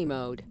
mode.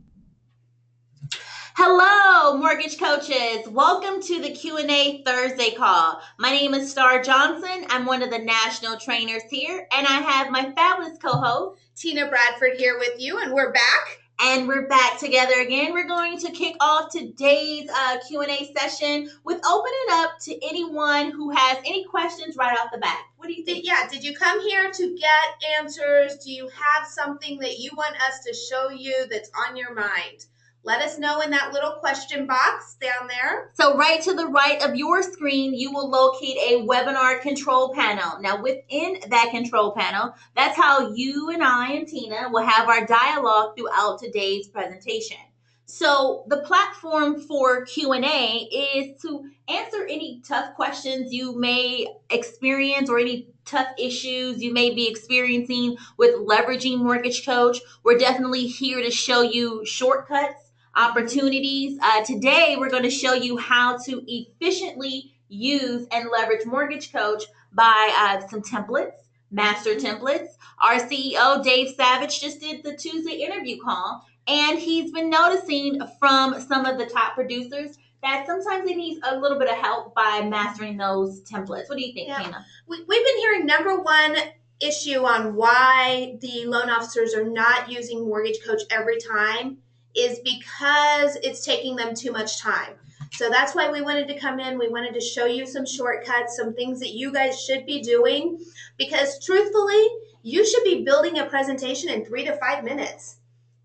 Hello, mortgage coaches. Welcome to the Q&A Thursday call. My name is Star Johnson. I'm one of the national trainers here, and I have my fabulous co-host, Tina Bradford, here with you, and we're back. And we're back together again. We're going to kick off today's Q&A session with open it up to anyone who has any questions right off the bat. What do you think? Did you come here to get answers? Do you have something that you want us to show you that's on your mind? Let us know in that little question box down there. So right to the right of your screen, you will locate a webinar control panel. Now within that control panel, that's how you and I and Tina will have our dialogue throughout today's presentation. So the platform for Q&A is to answer any tough questions you may experience or any tough issues you may be experiencing with leveraging Mortgage Coach. We're definitely here to show you shortcuts, opportunities. Today, we're going to show you how to efficiently use and leverage Mortgage Coach by some templates, master templates. Our CEO, Dave Savage, just did the Tuesday interview call, and he's been noticing from some of the top producers that sometimes they need a little bit of help by mastering those templates. What do you think, Tina? We've been hearing number one issue on why the loan officers are not using Mortgage Coach every time is because it's taking them too much time. So that's why we wanted to come in. We wanted to show you some shortcuts, some things that you guys should be doing, because truthfully, you should be building a presentation in 3 to 5 minutes.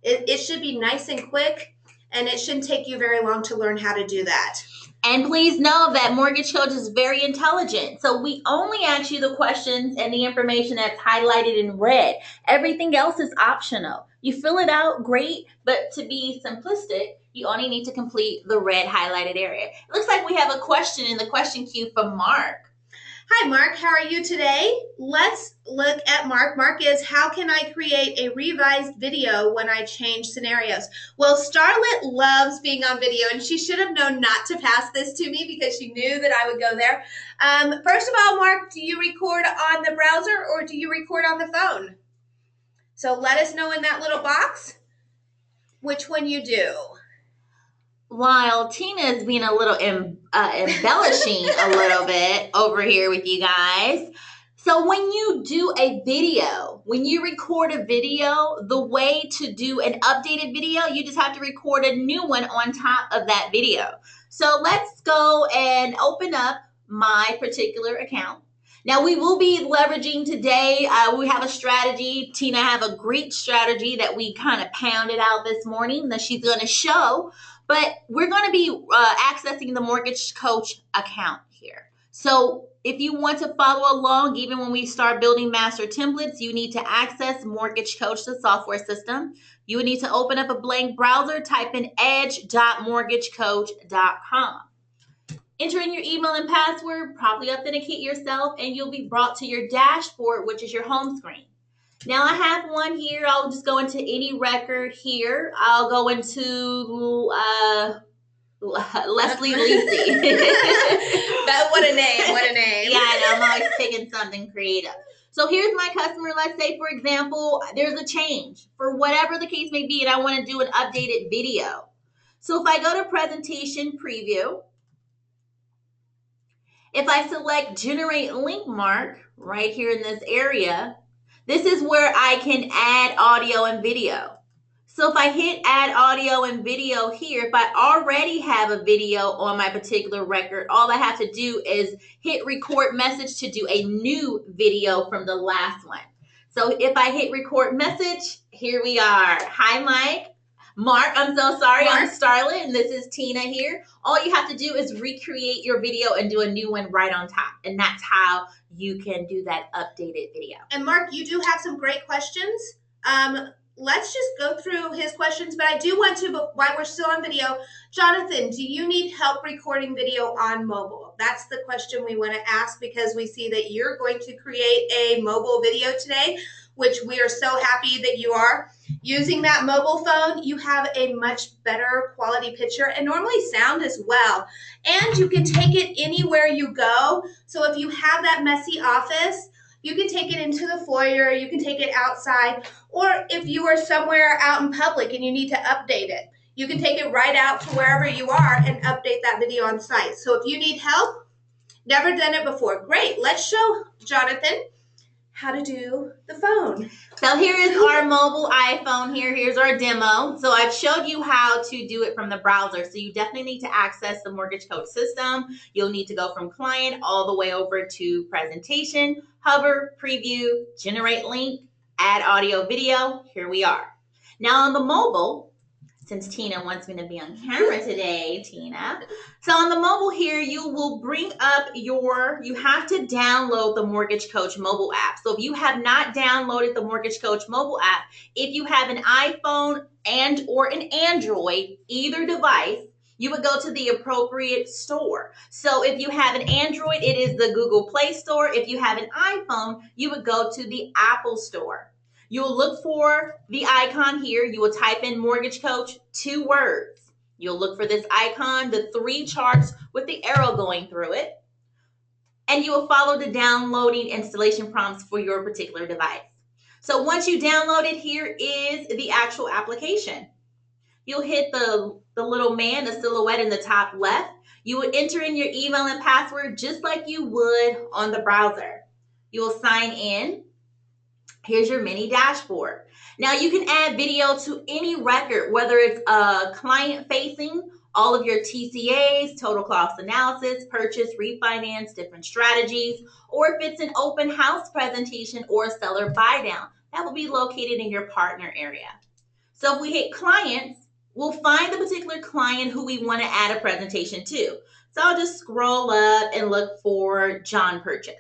It should be nice and quick, and it shouldn't take you very long to learn how to do that. And please know that Mortgage Coach is very intelligent. So we only ask you the questions and the information that's highlighted in red. Everything else is optional. You fill it out, great, but to be simplistic, you only need to complete the red highlighted area. It looks like we have a question in the question queue from Mark. Hi, Mark. How are you today? Let's look at Mark. Mark is, how can I create a revised video when I change scenarios? Well, Starlet loves being on video, and she should have known not to pass this to me because she knew that I would go there. First of all, Mark, do you record on the browser or do you record on the phone? So let us know in that little box which one you do. While Tina is being a little embellishing a little bit over here with you guys. So when you do a video, when you record a video, the way to do an updated video, you just have to record a new one on top of that video. So let's go and open up my particular account. Now we will be leveraging today, we have a strategy. Tina have a great strategy that we kind of pounded out this morning that she's going to show. But we're going to be accessing the Mortgage Coach account here. So if you want to follow along, even when we start building master templates, you need to access Mortgage Coach, the software system. You would need to open up a blank browser, type in edge.mortgagecoach.com. Enter in your email and password, probably authenticate yourself, and you'll be brought to your dashboard, which is your home screen. Now I have one here. I'll just go into any record here. I'll go into Leslie Lisi. What a name, what a name. Yeah, I know, I'm always picking something creative. So here's my customer. Let's say, for example, there's a change for whatever the case may be, and I want to do an updated video. So if I go to presentation preview, if I select generate link mark right here in this area, this is where I can add audio and video. So if I hit add audio and video here, if I already have a video on my particular record, all I have to do is hit record message to do a new video from the last one. So if I hit record message, here we are. Hi, Mike. Mark, I'm so sorry. I'm Starlet, and this is Tina here. All you have to do is recreate your video and do a new one right on top. And that's how you can do that updated video. And Mark, you do have some great questions. Let's just go through his questions, but I do want to, while we're still on video, Jonathan, do you need help recording video on mobile? That's the question we want to ask because we see that you're going to create a mobile video today, which we are so happy that you are. Using that mobile phone, you have a much better quality picture and normally sound as well. And you can take it anywhere you go. So if you have that messy office, You can take it into the foyer, you can take it outside, or if you are somewhere out in public and you need to update it, you can take it right out to wherever you are and update that video on site. So if you need help, never done it before, great. Let's show Jonathan how to do the phone. So here is our mobile iPhone here. Here's our demo. So I've showed you how to do it from the browser. So you definitely need to access the Mortgage Coach system. You'll need to go from client all the way over to presentation, hover, preview, generate link, add audio video. Here we are. Now on the mobile, since Tina wants me to be on camera today, Tina. So on the mobile here, you will bring up you have to download the Mortgage Coach mobile app. So if you have not downloaded the Mortgage Coach mobile app, if you have an iPhone and or an Android, either device, you would go to the appropriate store. So if you have an Android, it is the Google Play Store. If you have an iPhone, you would go to the Apple Store. You will look for the icon here. You will type in Mortgage Coach, 2 words. You'll look for this icon, the 3 charts with the arrow going through it. And you will follow the downloading installation prompts for your particular device. So once you download it, here is the actual application. You'll hit the little man, the silhouette in the top left. You will enter in your email and password just like you would on the browser. You will sign in. Here's your mini dashboard. Now you can add video to any record, whether it's client facing, all of your TCAs, total cost analysis, purchase, refinance, different strategies, or if it's an open house presentation or a seller buy down, that will be located in your partner area. So if we hit clients, we'll find the particular client who we want to add a presentation to. So I'll just scroll up and look for John Purchase.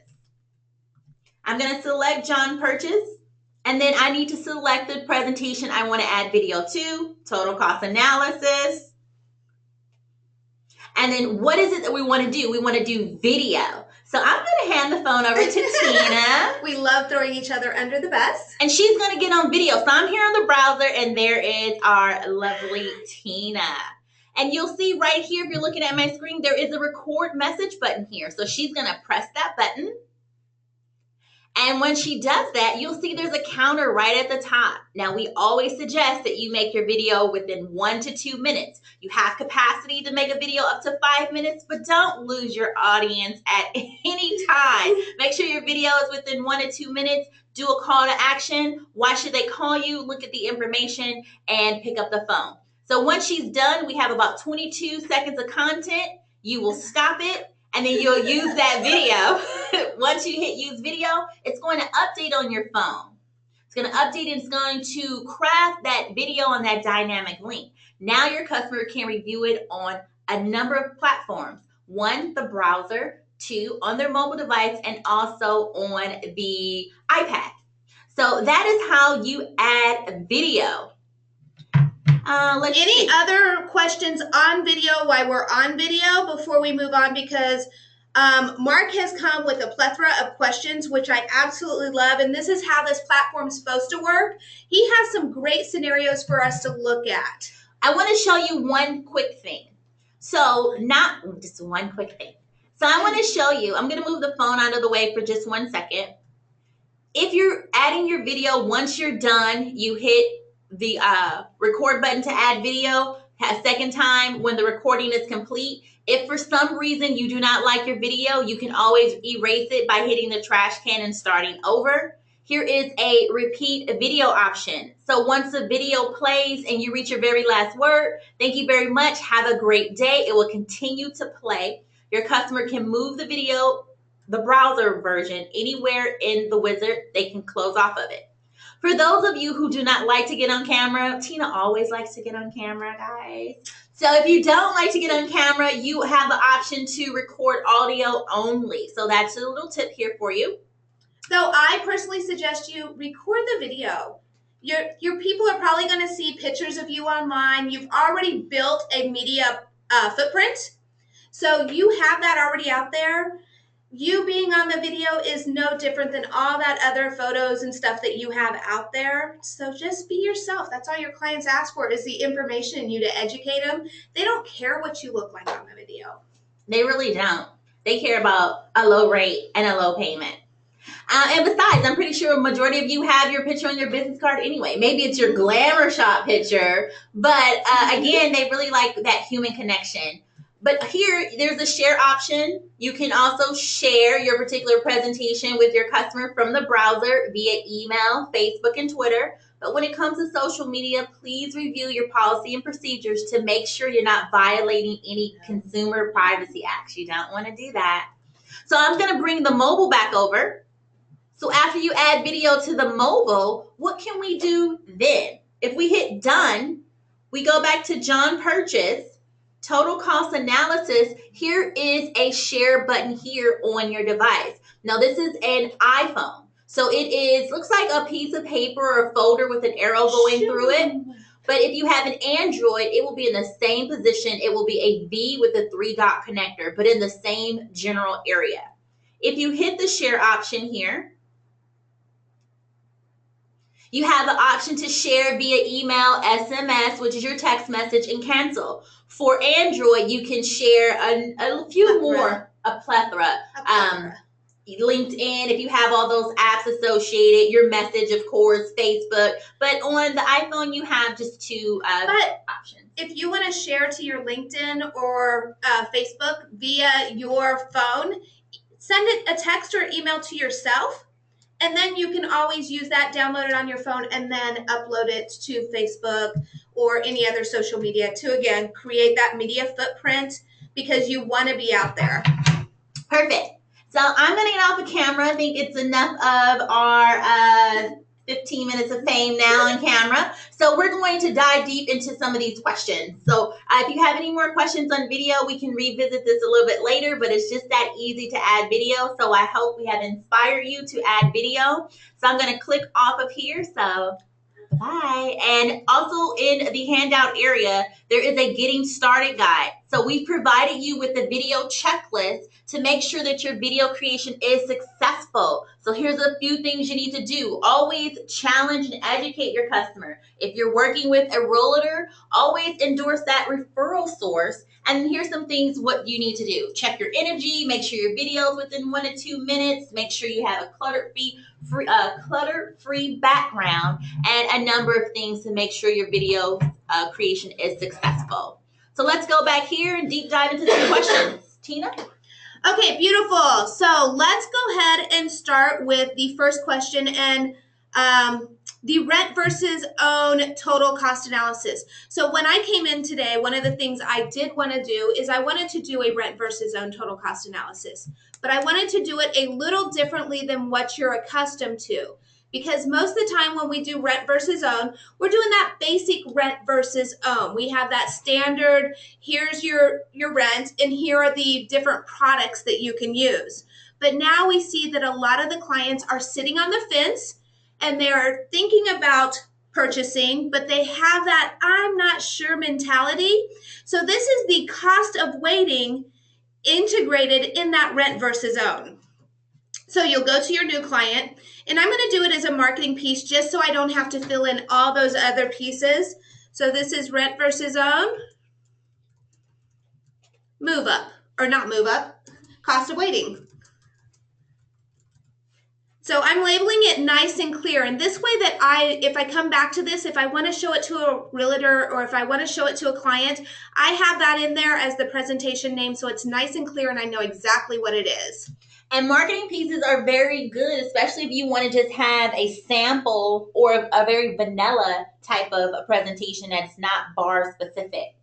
I'm going to select John Purchase, and then I need to select the presentation I want to add video to, total cost analysis. And then what is it that we want to do? We want to do video. So I'm going to hand the phone over to Tina. We love throwing each other under the bus. And she's going to get on video. So I'm here on the browser, and there is our lovely Tina. And you'll see right here, if you're looking at my screen, there is a record message button here. So she's going to press that button. And when she does that, you'll see there's a counter right at the top. Now, we always suggest that you make your video within 1 to 2 minutes. You have capacity to make a video up to 5 minutes, but don't lose your audience at any time. Make sure your video is within 1 to 2 minutes. Do a call to action. Why should they call you? Look at the information and pick up the phone. So once she's done, we have about 22 seconds of content. You will stop it. And then you'll use that video. Once you hit use video, it's going to update on your phone. It's going to update and it's going to craft that video on that dynamic link. Now your customer can review it on a number of platforms. 1, the browser. 2, on their mobile device, and also on the iPad. So that is how you add video. Any other questions on video while we're on video before we move on? Because Mark has come with a plethora of questions, which I absolutely love. And this is how this platform is supposed to work. He has some great scenarios for us to look at. I want to show you one quick thing. So not just one quick thing. So I want to show you, I'm going to move the phone out of the way for just 1 second. If you're adding your video, once you're done, you hit the record button to add video. A second time when the recording is complete. If for some reason you do not like your video, you can always erase it by hitting the trash can and starting over. Here is a repeat video option. So once the video plays and you reach your very last word, thank you very much. Have a great day. It will continue to play. Your customer can move the video, the browser version, anywhere in the wizard. They can close off of it. For those of you who do not like to get on camera, Tina always likes to get on camera, guys. So if you don't like to get on camera, you have the option to record audio only. So that's a little tip here for you. So I personally suggest you record the video. Your people are probably going to see pictures of you online. You've already built a media footprint. So you have that already out there. You being on the video is no different than all that other photos and stuff that you have out there. So just be yourself. That's all your clients ask for, is the information and you to educate them. They don't care what you look like on the video. They really don't. They care about a low rate and a low payment. And besides, I'm pretty sure a majority of you have your picture on your business card anyway. Maybe it's your glamour shot picture, but again, they really like that human connection. But here, there's a share option. You can also share your particular presentation with your customer from the browser via email, Facebook, and Twitter. But when it comes to social media, please review your policy and procedures to make sure you're not violating any consumer privacy acts. You don't want to do that. So I'm going to bring the mobile back over. So after you add video to the mobile, what can we do then? If we hit done, we go back to John Purchase, total cost analysis. Here is a share button here on your device. Now this is an iPhone. So it is, looks like a piece of paper or a folder with an arrow going through it. But if you have an Android, it will be in the same position. It will be a V with a 3-dot connector, but in the same general area. If you hit the share option here, you have the option to share via email, SMS, which is your text message, and cancel. For Android, you can share a few more, a plethora. LinkedIn, if you have all those apps associated, your message, of course, Facebook. But on the iPhone, you have just two options. If you want to share to your LinkedIn or Facebook via your phone, send it a text or email to yourself. And then you can always use that, download it on your phone, and then upload it to Facebook or any other social media to, again, create that media footprint because you want to be out there. Perfect. So I'm going to get off the camera. I think it's enough of our 15 minutes of fame now on camera. So we're going to dive deep into some of these questions. So if you have any more questions on video, we can revisit this a little bit later, but it's just that easy to add video. So I hope we have inspired you to add video. So I'm going to click off of here. So bye. And also in the handout area, there is a getting started guide. So we've provided you with a video checklist to make sure that your video creation is successful. So here's a few things you need to do. Always challenge and educate your customer. If you're working with a realtor, always endorse that referral source. And here's some things what you need to do. Check your energy, make sure your video is within 1 to 2 minutes, make sure you have a clutter-free background, and a number of things to make sure your video creation is successful. So let's go back here and deep dive into some questions. Tina? Okay, beautiful. So let's go ahead and start with the first question and the rent versus own total cost analysis. So when I came in today, one of the things I did want to do is I wanted to do a rent versus own total cost analysis, but I wanted to do it a little differently than what you're accustomed to. Because most of the time when we do rent versus own, we're doing that basic rent versus own. We have that standard, here's your rent, and here are the different products that you can use. But now we see that a lot of the clients are sitting on the fence and they're thinking about purchasing, but they have that I'm not sure mentality. So this is the cost of waiting integrated in that rent versus own. So you'll go to your new client, and I'm going to do it as a marketing piece just so I don't have to fill in all those other pieces. So this is rent versus own, move up, or not move up, cost of waiting. So I'm labeling it nice and clear. And this way that if I come back to this, if I want to show it to a realtor or if I want to show it to a client, I have that in there as the presentation name. So it's nice and clear and I know exactly what it is. And marketing pieces are very good, especially if you want to just have a sample or a very vanilla type of a presentation that's not bar specific.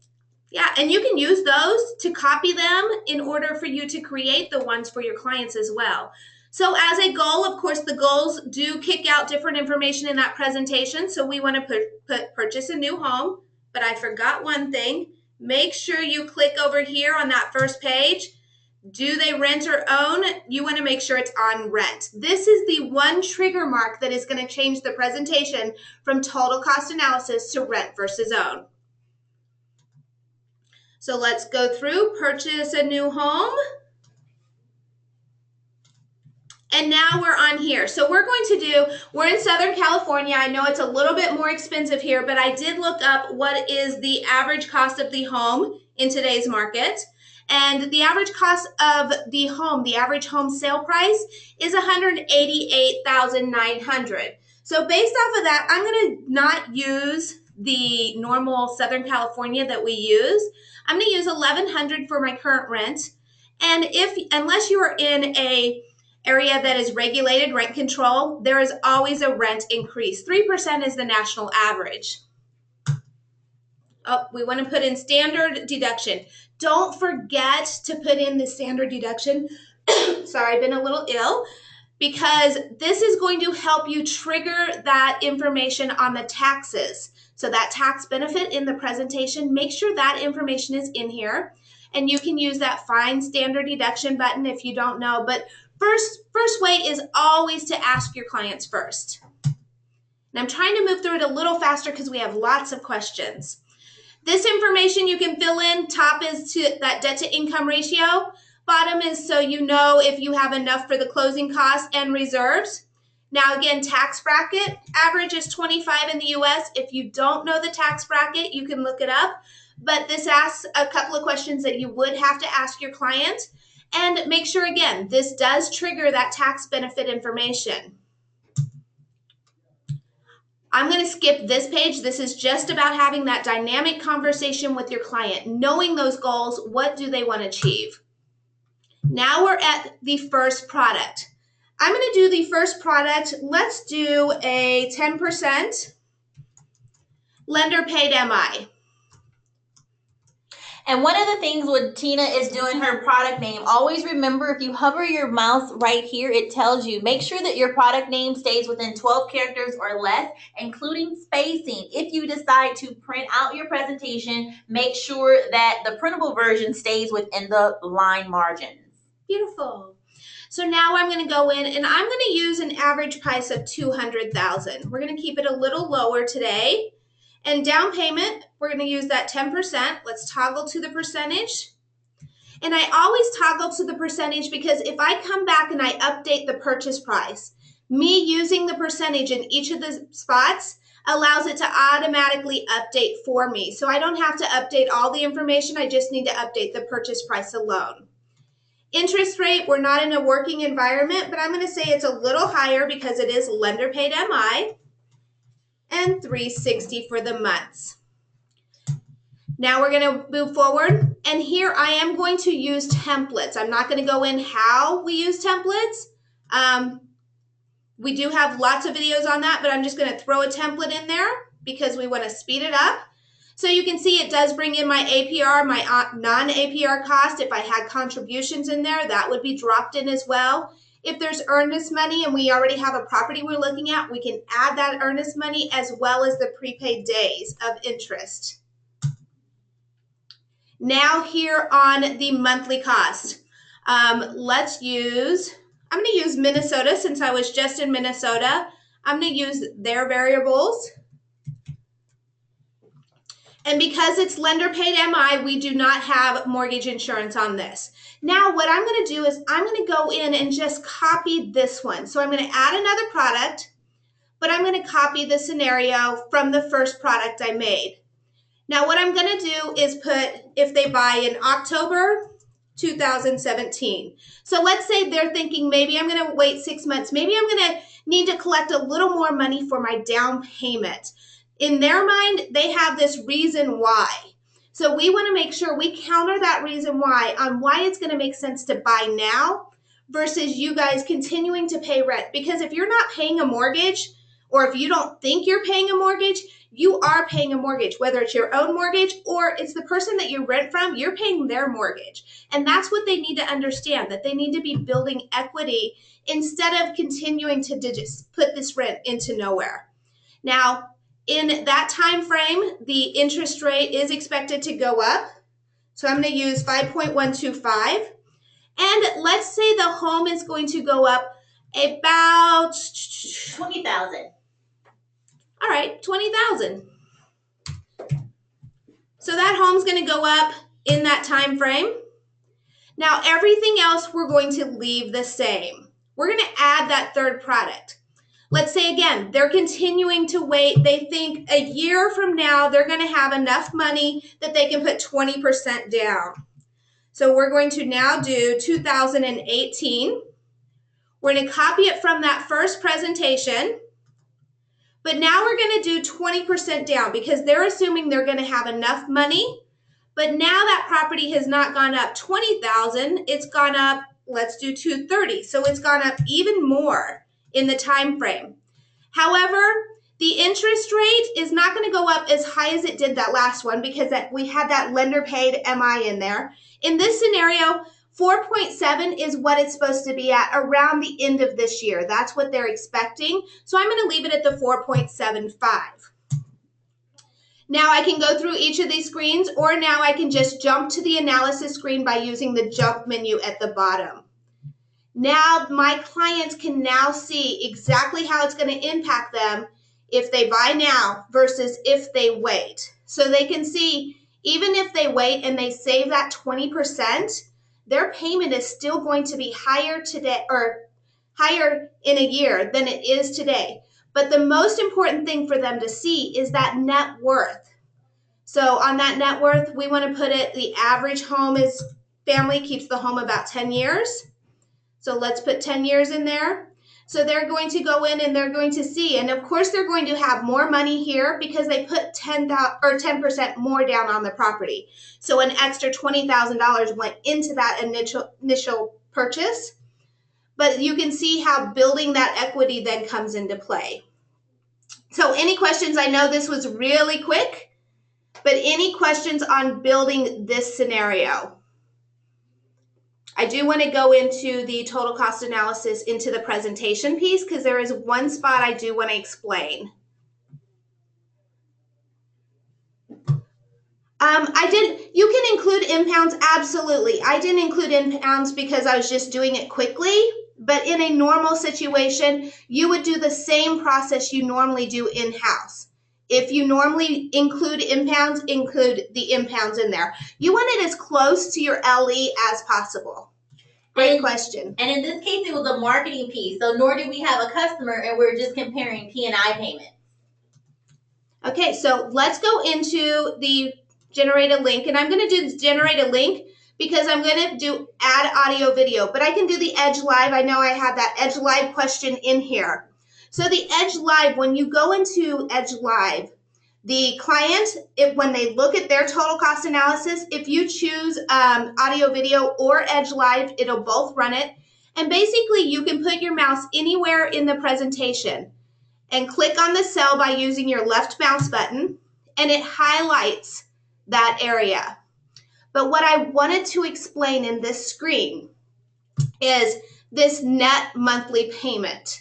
Yeah, and you can use those to copy them in order for you to create the ones for your clients as well. So as a goal, of course, the goals do kick out different information in that presentation. So we want to put purchase a new home, but I forgot one thing. Make sure you click over here on that first page. Do they rent or own? You want to make sure it's on rent. This is the one trigger mark that is going to change the presentation from total cost analysis to rent versus own. So let's go through purchase a new home. And now we're on here. So we're in Southern California. I know it's a little bit more expensive here, but I did look up what is the average cost of the home in today's market. And the average cost of the home, the average home sale price is $188,900. So based off of that, I'm going to not use the normal Southern California that we use. I'm going to use $1,100 for my current rent. And unless you are in a area that is regulated rent control, there is always a rent increase. 3% is the national average. Oh, we want to put in standard deduction. Don't forget to put in the standard deduction. Sorry, I've been a little ill, because this is going to help you trigger that information on the taxes. So that tax benefit in the presentation, make sure that information is in here. And you can use that find standard deduction button if you don't know. But first way is always to ask your clients first. And I'm trying to move through it a little faster because we have lots of questions. This information you can fill in. Top is to that debt to income ratio. Bottom is so you know if you have enough for the closing costs and reserves. Now again, tax bracket, average is 25 in the US. If you don't know the tax bracket, you can look it up. But this asks a couple of questions that you would have to ask your client. And make sure, again, this does trigger that tax benefit information. I'm going to skip this page. This is just about having that dynamic conversation with your client, knowing those goals. What do they want to achieve? Now we're at the first product. I'm going to do the first product. Let's do a 10% lender paid MI. And one of the things when Tina is doing her product name, always remember if you hover your mouse right here, it tells you make sure that your product name stays within 12 characters or less, including spacing. If you decide to print out your presentation, make sure that the printable version stays within the line margins. Beautiful. So now I'm going to go in and I'm going to use an average price of $200,000. We're going to keep it a little lower today. And down payment, we're going to use that 10%. Let's toggle to the percentage. And I always toggle to the percentage because if I come back and I update the purchase price, me using the percentage in each of the spots allows it to automatically update for me. So I don't have to update all the information. I just need to update the purchase price alone. Interest rate, we're not in a working environment, but I'm going to say it's a little higher because it is lender paid MI. And $360 for the months. Now we're going to move forward, and here I am going to use templates. I'm not going to go in how we use templates. We do have lots of videos on that, but I'm just going to throw a template in there because we want to speed it up. So you can see it does bring in my APR, my non-APR cost. If I had contributions in there, that would be dropped in as well. If there's earnest money and we already have a property we're looking at, we can add that earnest money as well as the prepaid days of interest. Now here on the monthly cost, I'm going to use Minnesota since I was just in Minnesota. I'm going to use their variables. And because it's lender paid MI, we do not have mortgage insurance on this. Now what I'm going to do is I'm going to go in and just copy this one. So I'm going to add another product, but I'm going to copy the scenario from the first product I made. Now what I'm going to do is put if they buy in October 2017. So let's say they're thinking maybe I'm going to wait 6 months. Maybe I'm going to need to collect a little more money for my down payment. In their mind, they have this reason why. So we want to make sure we counter that reason why on why it's going to make sense to buy now versus you guys continuing to pay rent. Because if you're not paying a mortgage, or if you don't think you're paying a mortgage, you are paying a mortgage, whether it's your own mortgage or it's the person that you rent from, you're paying their mortgage. And that's what they need to understand, that they need to be building equity instead of continuing to just put this rent into nowhere. Now, in that time frame, the interest rate is expected to go up. So I'm going to use 5.125. And let's say the home is going to go up about 20,000. All right, 20,000. So that home's going to go up in that time frame. Now everything else we're going to leave the same. We're going to add that third product. Let's say again, they're continuing to wait. They think a year from now, they're going to have enough money that they can put 20% down. So we're going to now do 2018. We're going to copy it from that first presentation. But now we're going to do 20% down because they're assuming they're going to have enough money. But now that property has not gone up 20,000, it's gone up, let's do 230. So it's gone up even more in the time frame. However, the interest rate is not going to go up as high as it did that last one because we had that lender paid MI in there. In this scenario, 4.7 is what it's supposed to be at around the end of this year. That's what they're expecting. So I'm going to leave it at the 4.75. Now I can go through each of these screens, or now I can just jump to the analysis screen by using the jump menu at the bottom. Now my clients can now see exactly how it's going to impact them if they buy now versus if they wait. So they can see even if they wait and they save that 20%, their payment is still going to be higher today or higher in a year than it is today. But the most important thing for them to see is that net worth. So on that net worth, we want to put it, the average home is family keeps the home about 10 years. So let's put 10 years in there. So they're going to go in and they're going to see, and of course they're going to have more money here because they put 10% more down on the property. So an extra $20,000 went into that initial purchase. But you can see how building that equity then comes into play. So any questions? I know this was really quick, but any questions on building this scenario? I do want to go into the total cost analysis into the presentation piece because there is one spot I do want to explain. You can include impounds, absolutely. I didn't include impounds because I was just doing it quickly, but in a normal situation, you would do the same process you normally do in-house. If you normally include impounds, include the impounds in there. You want it as close to your LE as possible. Great question. And in this case, it was a marketing piece. So nor do we have a customer and we're just comparing P&I payments. Okay, so let's go into the generate a link. And I'm going to do generate a link because I'm going to do add audio video. But I can do the Edge Live. I know I had that Edge Live question in here. So the Edge Live, when you go into Edge Live, the client, when they look at their total cost analysis, if you choose audio video or Edge Live, it'll both run it. And basically, you can put your mouse anywhere in the presentation and click on the cell by using your left mouse button, and it highlights that area. But what I wanted to explain in this screen is this net monthly payment.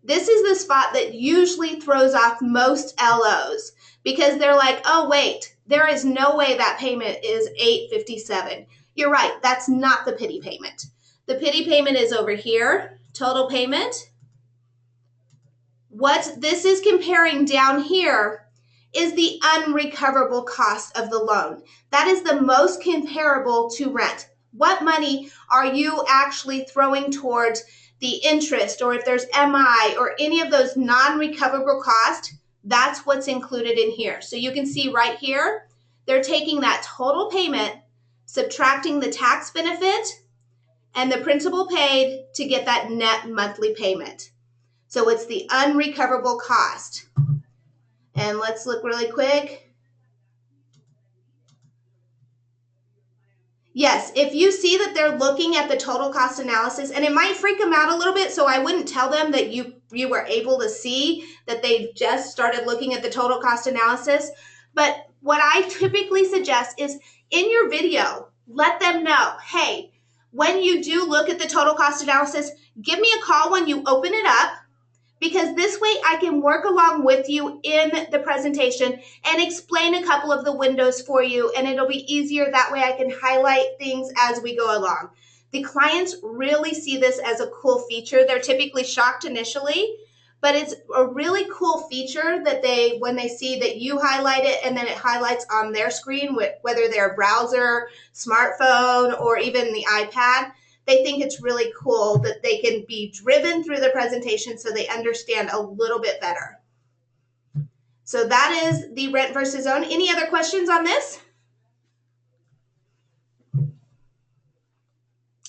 This is the spot that usually throws off most LOs because they're like, oh, wait, there is no way that payment is $857. You're right, that's not the pity payment. The pity payment is over here, total payment. What this is comparing down here is the unrecoverable cost of the loan. That is the most comparable to rent. What money are you actually throwing towards the interest, or if there's MI or any of those non-recoverable costs? That's what's included in here. So you can see right here, they're taking that total payment, subtracting the tax benefit and the principal paid to get that net monthly payment. So it's the unrecoverable cost. And let's look really quick. Yes, if you see that they're looking at the total cost analysis, and it might freak them out a little bit, so I wouldn't tell them that you were able to see that they just started looking at the total cost analysis. But what I typically suggest is in your video, let them know, hey, when you do look at the total cost analysis, give me a call when you open it up, because this way I can work along with you in the presentation and explain a couple of the windows for you, and it'll be easier. That way I can highlight things as we go along. The clients really see this as a cool feature. They're typically shocked initially, but it's a really cool feature that when they see that you highlight it and then it highlights on their screen, whether they're browser, smartphone, or even the iPad, they think it's really cool that they can be driven through the presentation so they understand a little bit better. So that is the rent versus own. Any other questions on this?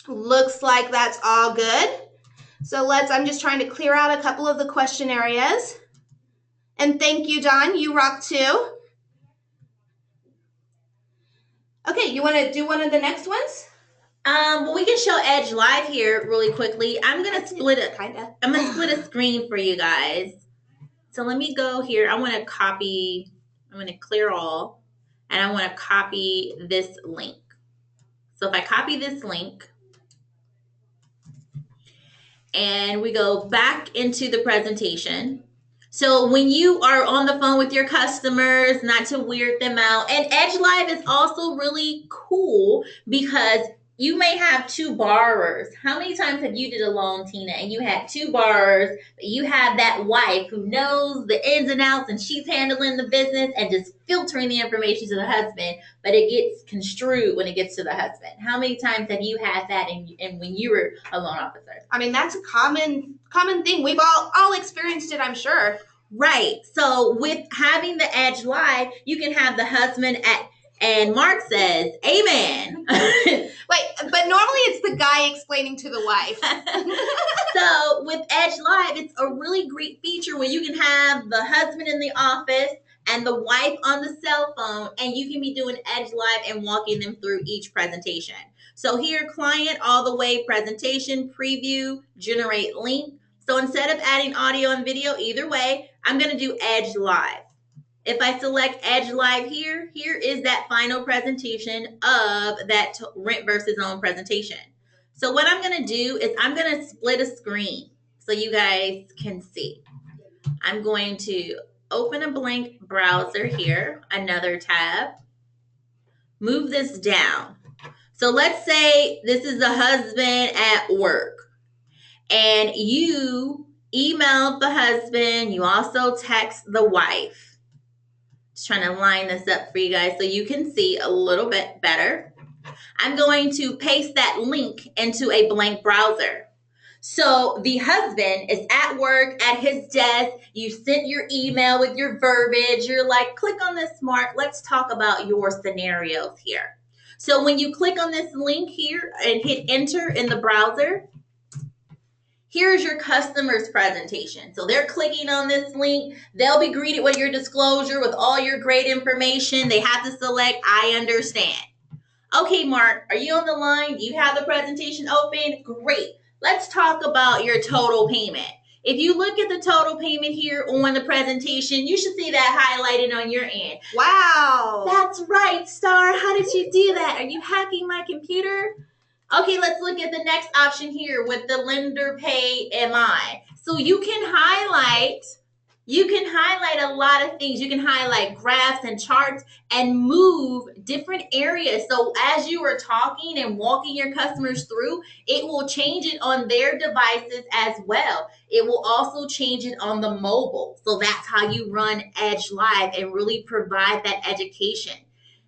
Looks like that's all good. So I'm just trying to clear out a couple of the question areas. And thank you, Dawn. You rock too. Okay, you want to do one of the next ones? Well, we can show Edge Live here really quickly. I'm gonna split it. I'm gonna split a screen for you guys. So let me go here. I want to copy. I'm gonna clear all, and I want to copy this link. So if I copy this link, and we go back into the presentation. So when you are on the phone with your customers, not to weird them out, and Edge Live is also really cool because you may have two borrowers. How many times have you did a loan, Tina, and you had two borrowers, but you have that wife who knows the ins and outs and she's handling the business and just filtering the information to the husband, but it gets construed when it gets to the husband. How many times have you had that in when you were a loan officer? I mean, that's a common thing. We've all experienced it, I'm sure. Right. So with having the Edge Live, you can have the husband and Mark says, amen. Wait, but normally it's the guy explaining to the wife. So with Edge Live, it's a really great feature where you can have the husband in the office and the wife on the cell phone, and you can be doing Edge Live and walking them through each presentation. So here, client all the way, presentation, preview, generate link. So instead of adding audio and video, either way, I'm going to do Edge Live. If I select Edge Live here is that final presentation of that rent versus own presentation. So what I'm going to do is I'm going to split a screen so you guys can see. I'm going to open a blank browser here, another tab, move this down. So let's say this is the husband at work and you emailed the husband, you also text the wife. Just trying to line this up for you guys so you can see a little bit better. I'm going to paste that link into a blank browser. So the husband is at work at his desk. You sent your email with your verbiage. You're like, click on this, Mark. Let's talk about your scenarios here. So when you click on this link here and hit enter in the browser, here's your customer's presentation. So they're clicking on this link. They'll be greeted with your disclosure with all your great information. They have to select, I understand. Okay, Mark, are you on the line? Do you have the presentation open? Great. Let's talk about your total payment. If you look at the total payment here on the presentation, you should see that highlighted on your end. Wow. That's right, Star. How did you do that? Are you hacking my computer? Okay, let's look at the next option here with the lender pay MI. So you can highlight a lot of things. You can highlight graphs and charts and move different areas. So as you are talking and walking your customers through, it will change it on their devices as well. It will also change it on the mobile. So that's how you run Edge Live and really provide that education.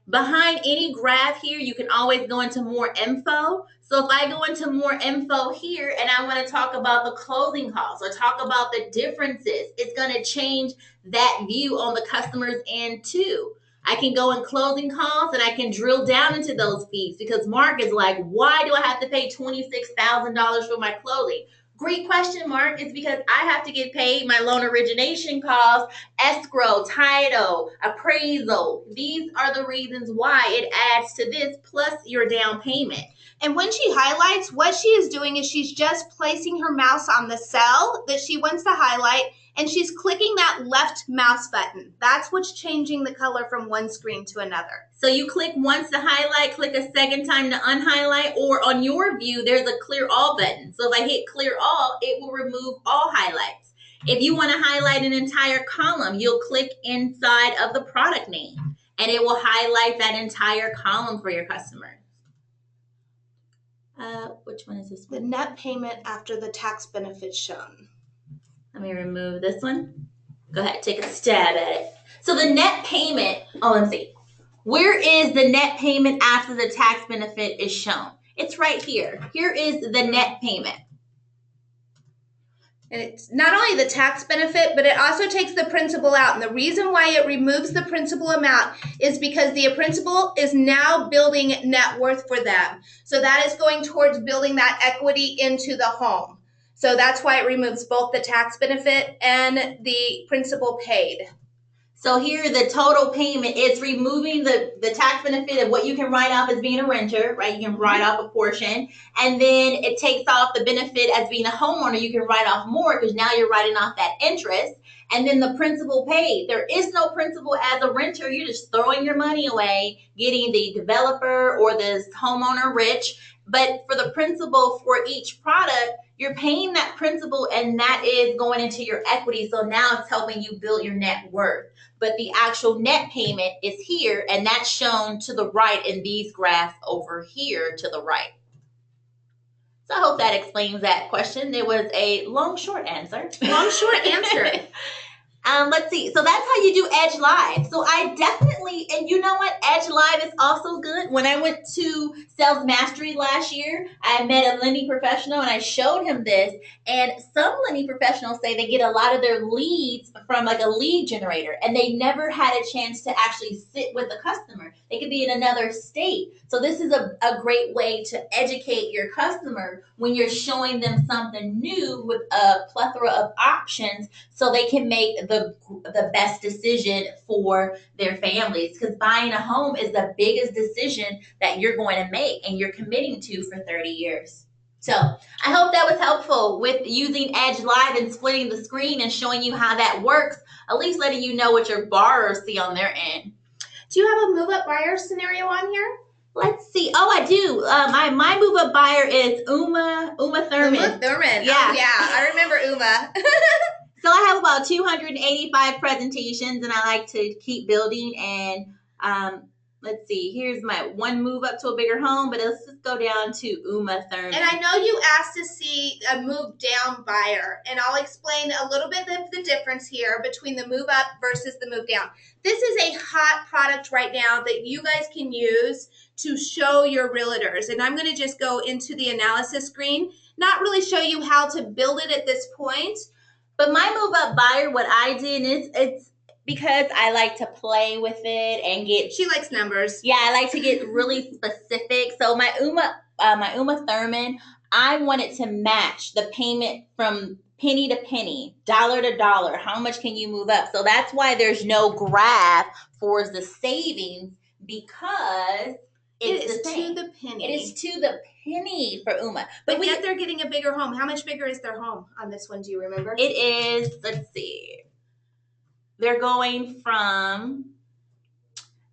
Behind any graph here, you can always go into more info. So if I go into more info here and I want to talk about the closing costs or talk about the differences, it's going to change that view on the customer's end too. I can go in closing costs and I can drill down into those fees because Mark is like, why do I have to pay $26,000 for my closing? Great question, Mark. It's because I have to get paid my loan origination costs, escrow, title, appraisal. These are the reasons why it adds to this plus your down payment. And when she highlights, what she is doing is she's just placing her mouse on the cell that she wants to highlight, and she's clicking that left mouse button. That's what's changing the color from one screen to another. So you click once to highlight, click a second time to unhighlight, or on your view, there's a clear all button. So if I hit clear all, it will remove all highlights. If you want to highlight an entire column, you'll click inside of the product name, and it will highlight that entire column for your customer. Which one is this one? The net payment after the tax benefits shown. Let me remove this one. Go ahead, take a stab at it. So the net payment, let's see. Where is the net payment after the tax benefit is shown? It's right here. Here is the net payment. And it's not only the tax benefit, but it also takes the principal out. And the reason why it removes the principal amount is because the principal is now building net worth for them. So that is going towards building that equity into the home. So that's why it removes both the tax benefit and the principal paid. So here, the total payment is removing the tax benefit of what you can write off as being a renter, right? You can write off a portion, and then it takes off the benefit as being a homeowner. You can write off more because now you're writing off that interest, and then the principal paid. There is no principal as a renter. You're just throwing your money away, getting the developer or the homeowner rich. But for the principal for each product, you're paying that principal, and that is going into your equity. So now it's helping you build your net worth. But the actual net payment is here, and that's shown to the right in these graphs over here to the right. So I hope that explains that question. There was a long, short answer. Long, short answer. Let's see. So that's how you do Edge Live. So I definitely, and you know what? Edge Live is also good. When I went to Sales Mastery last year, I met a lending professional and I showed him this. And some lending professionals say they get a lot of their leads from like a lead generator, and they never had a chance to actually sit with a customer. They could be in another state. So this is a great way to educate your customer when you're showing them something new with a plethora of options, so they can make the best decision for their families, because buying a home is the biggest decision that you're going to make and you're committing to for 30 years. So I hope that was helpful with using Edge Live and splitting the screen and showing you how that works, at least letting you know what your borrowers see on their end. Do you have a move-up buyer scenario on here? Let's see. Oh, I do. My move-up buyer is Uma Thurman. Uma Thurman. Yeah. Oh, yeah. I remember Uma. So I have about 285 presentations, and I like to keep building. And let's see, here's my one move up to a bigger home, but let's just go down to Uma Thurman. And I know you asked to see a move down buyer, and I'll explain a little bit of the difference here between the move up versus the move down. This is a hot product right now that you guys can use to show your realtors. And I'm going to just go into the analysis screen, not really show you how to build it at this point. But my move up buyer, what I did is it's because I like to play with it and get. She likes numbers. Yeah, I like to get really specific. So my Uma Thurman, I wanted to match the payment from penny to penny, dollar to dollar. How much can you move up? So that's why there's no graph for the savings, because it is to the penny. It is to the penny for Uma. But yet they're getting a bigger home. How much bigger is their home on this one? Do you remember? It is, let's see. They're going from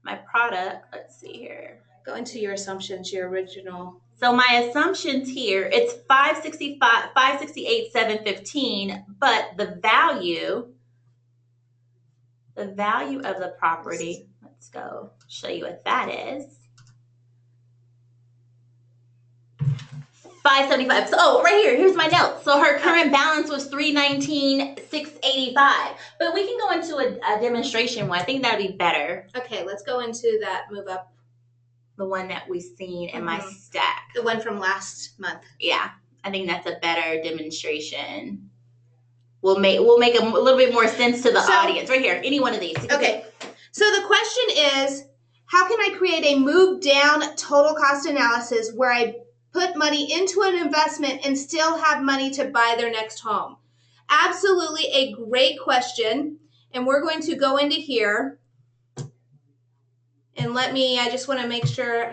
my product. Let's see here. Go into your assumptions, your original. So my assumptions here, it's 565, 568, 715, but the value of the property, let's go show you what that is. 575. So, right here, here's my note. So her current balance was 319,685. But we can go into a demonstration one. I think that'd be better. Okay, let's go into that move up. The one that we've seen in my stack. The one from last month. Yeah, I think that's a better demonstration. We'll make a little bit more sense to the audience. Right here, any one of these. Okay. So the question is, how can I create a move down total cost analysis where I put money into an investment and still have money to buy their next home? Absolutely a great question. And we're going to go into here. And I just want to make sure.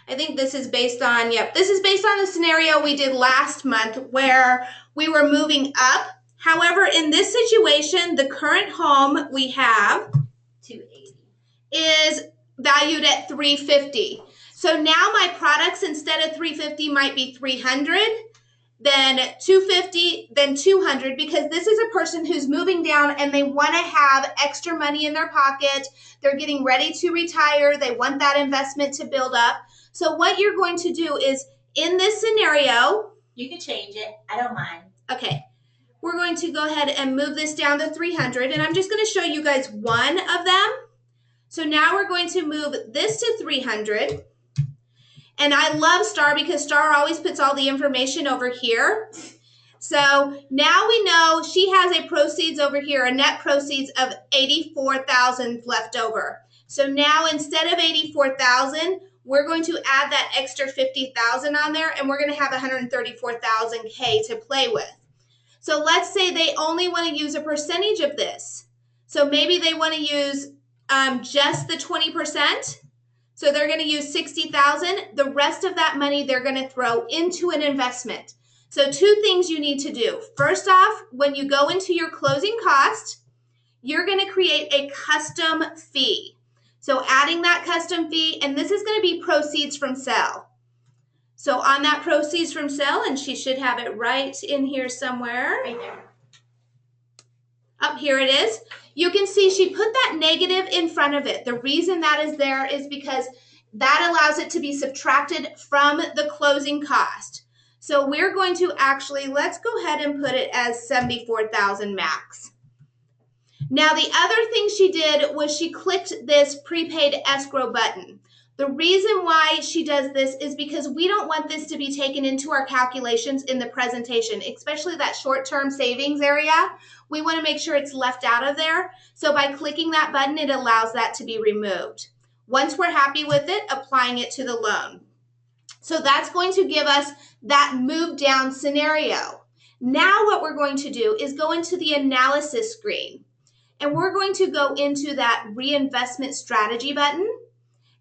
I think this is based on, this is based on the scenario we did last month where we were moving up. However, in this situation, the current home we have 280 is valued at 350. So now my products, instead of 350, might be 300, then 250, then 200, because this is a person who's moving down and they want to have extra money in their pocket. They're getting ready to retire. They want that investment to build up. So what you're going to do is, in this scenario, you can change it. I don't mind. Okay. We're going to go ahead and move this down to 300, and I'm just going to show you guys one of them. So now we're going to move this to 300. And I love Star because Star always puts all the information over here. So now we know she has a proceeds over here, a net proceeds of $84,000 left over. So now instead of $84,000, we're going to add that extra $50,000 on there, and we're going to have $134,000 to play with. So let's say they only want to use a percentage of this. So maybe they want to use just the 20%. So they're going to use $60,000. The rest of that money they're going to throw into an investment. So two things you need to do. First off, when you go into your closing cost, you're going to create a custom fee. So adding that custom fee, and this is going to be proceeds from sale. So on that proceeds from sale, and she should have it right in here somewhere. Right there. Up here it is. You can see she put that negative in front of it. The reason that is there is because that allows it to be subtracted from the closing cost. So we're going to actually, let's go ahead and put it as $74,000 max. Now the other thing she did was she clicked this prepaid escrow button. The reason why she does this is because we don't want this to be taken into our calculations in the presentation, especially that short-term savings area. We want to make sure it's left out of there. So by clicking that button, it allows that to be removed. Once we're happy with it, applying it to the loan. So that's going to give us that move down scenario. Now what we're going to do is go into the analysis screen, and we're going to go into that reinvestment strategy button,